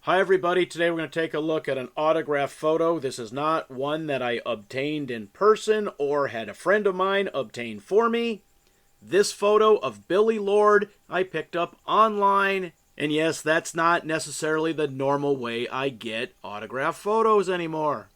Hi everybody, today we're going to take a look at an autographed photo. This is not one that I obtained in person or had a friend of mine obtain for me. This photo of Billie Lourd I picked up online. And yes, that's not necessarily the normal way I get autographed photos anymore.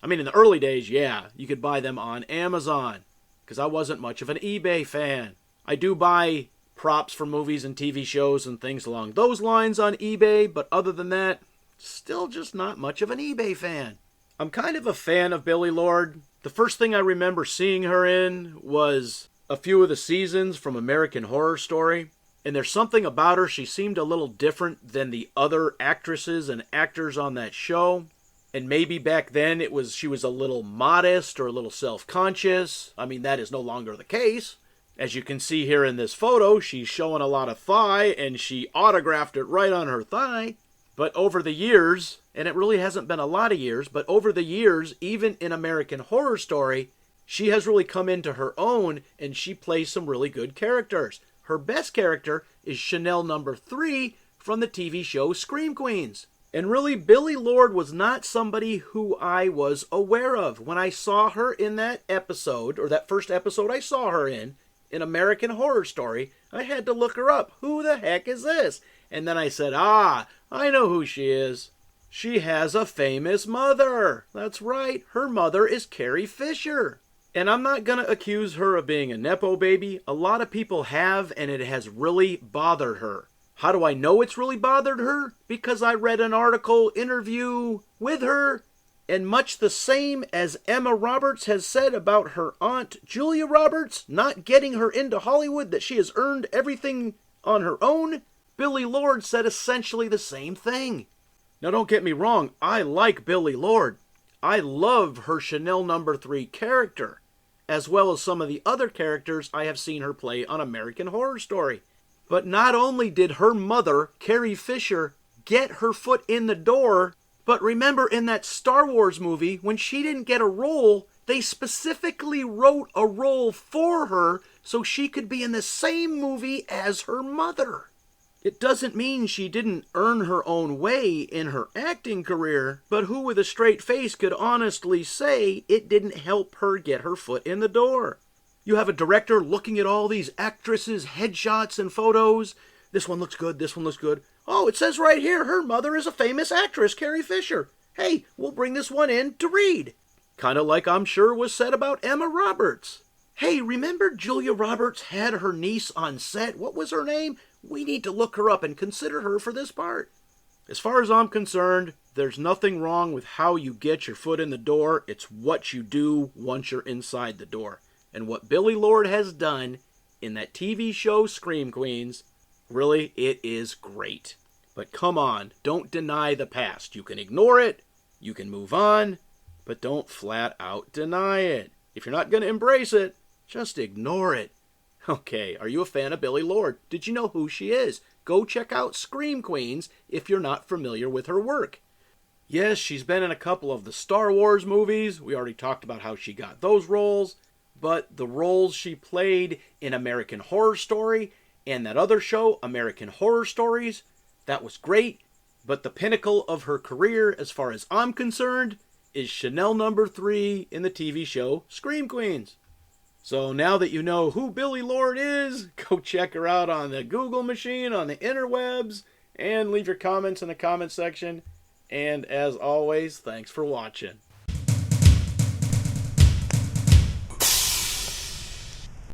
I mean, in the early days, yeah, you could buy them on Amazon, because I wasn't much of an eBay fan. I do buy props for movies and TV shows and things along those lines on eBay, but other than that, still just not much of an eBay fan. I'm kind of a fan of Billie Lourd. The first thing I remember seeing her in was a few of the seasons from American Horror Story. And there's something about her, she seemed a little different than the other actresses and actors on that show. And maybe back then she was a little modest or a little self-conscious. I mean, that is no longer the case. As you can see here in this photo, she's showing a lot of thigh, and she autographed it right on her thigh. But over the years, and it really hasn't been a lot of years, but over the years, even in American Horror Story, she has really come into her own, and she plays some really good characters. Her best character is Chanel number 3 from the TV show Scream Queens. And really, Billie Lourd was not somebody who I was aware of. When I saw her in that episode, or that first episode I saw her in American Horror Story, I had to look her up. Who the heck is this? And then I said, I know who she is. She has a famous mother. That's right, her mother is Carrie Fisher. And I'm not going to accuse her of being a Nepo baby. A lot of people have, and it has really bothered her. How do I know it's really bothered her? Because I read an interview with her, and much the same as Emma Roberts has said about her aunt Julia Roberts not getting her into Hollywood, that she has earned everything on her own, Billie Lourd said essentially the same thing. Now don't get me wrong, I like Billie Lourd. I love her Chanel number 3 character, as well as some of the other characters I have seen her play on American Horror Story. But not only did her mother, Carrie Fisher, get her foot in the door, but remember in that Star Wars movie, when she didn't get a role, they specifically wrote a role for her so she could be in the same movie as her mother. It doesn't mean she didn't earn her own way in her acting career, but who with a straight face could honestly say it didn't help her get her foot in the door? You have a director looking at all these actresses' headshots and photos. This one looks good, this one looks good. Oh, it says right here, her mother is a famous actress, Carrie Fisher. Hey, we'll bring this one in to read. Kind of like I'm sure was said about Emma Roberts. Hey, remember Julia Roberts had her niece on set? What was her name? We need to look her up and consider her for this part. As far as I'm concerned, there's nothing wrong with how you get your foot in the door. It's what you do once you're inside the door. And what Billie Lourd has done in that TV show Scream Queens, really, it is great. But come on, don't deny the past. You can ignore it, you can move on, but don't flat out deny it. If you're not going to embrace it, just ignore it. Okay, are you a fan of Billie Lourd? Did you know who she is? Go check out Scream Queens if you're not familiar with her work. Yes, she's been in a couple of the Star Wars movies. We already talked about how she got those roles. But the roles she played in American Horror Story and that other show, American Horror Stories, that was great. But the pinnacle of her career, as far as I'm concerned, is Chanel number 3 in the TV show Scream Queens. So now that you know who Billie Lourd is, go check her out on the Google machine, on the interwebs, and leave your comments in the comment section. And as always, thanks for watching.